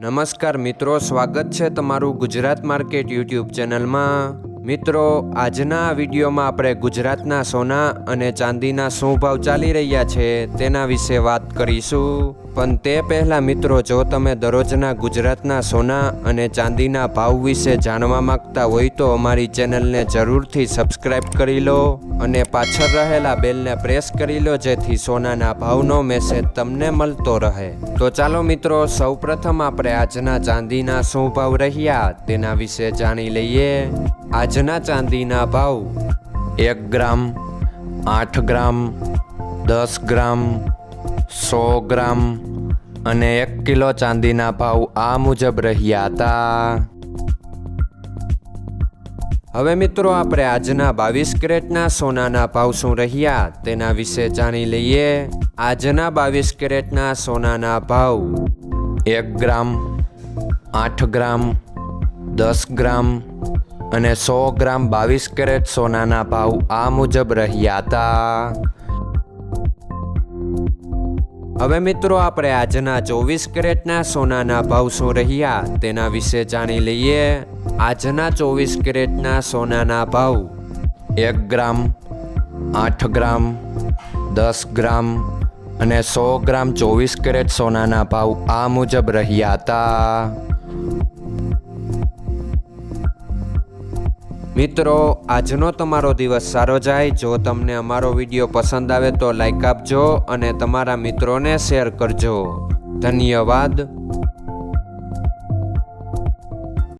નમસ્કાર મિત્રો, સ્વાગત છે તમારું ગુજરાત માર્કેટ યુટ્યુબ ચેનલમાં। મિત્રો, આજના વિડીયોમાં આપણે ગુજરાતના સોના અને ચાંદીના શું ભાવ ચાલી રહ્યા છે તેના વિશે વાત કરીશું। પણ તે પહેલાં મિત્રો, જો તમે દરરોજના ગુજરાતના સોના અને ચાંદીના ભાવ વિશે જાણવા માંગતા હોય તો અમારી ચેનલને જરૂરથી સબસ્ક્રાઈબ કરી લો અને પાછળ રહેલા બેલને પ્રેસ કરી લો, જેથી સોનાના ભાવનો મેસેજ તમને મળતો રહે। તો ચાલો મિત્રો, સૌપ્રથમ આપણે આજના ચાંદીના શું ભાવ રહ્યા તેના વિશે જાણી લઈએ। આજના ચાંદીના ભાવ 1 ગ્રામ, 8 ગ્રામ, 10 ગ્રામ, 100 ગ્રામ અને 1 કિલો ચાંદીના ભાવ આ મુજબ રહ્યા હતા। હવે મિત્રો, આપણે આજના 22 કેરેટના સોનાના ભાવ શું રહ્યા તેના વિશે જાણી લઈએ। આજના 22 કેરેટના સોનાના ભાવ 1 ગ્રામ, 8 ગ્રામ, 10 ગ્રામ અને 100 ગ્રામ 22 કેરેટ સોનાના ભાવ આ મુજબ રહ્યા હતા। હવે મિત્રો, આપણે આજના 24 કેરેટના સોનાના ભાવ શું રહ્યા તેના વિશે જાણી લઈએ। આજના 24 કેરેટના સોનાના ભાવ 1 ગ્રામ, 8 ગ્રામ, 10 ગ્રામ અને 100 ગ્રામ 24 કેરેટ સોનાના ભાવ આ મુજબ રહ્યા હતા। મિત્રો, આજનો તમારો દિવસ સારો જાય। જો તમને અમારો વિડીયો પસંદ આવે તો લાઈક આપજો અને તમારા મિત્રોને શેર કરજો। ધન્યવાદ।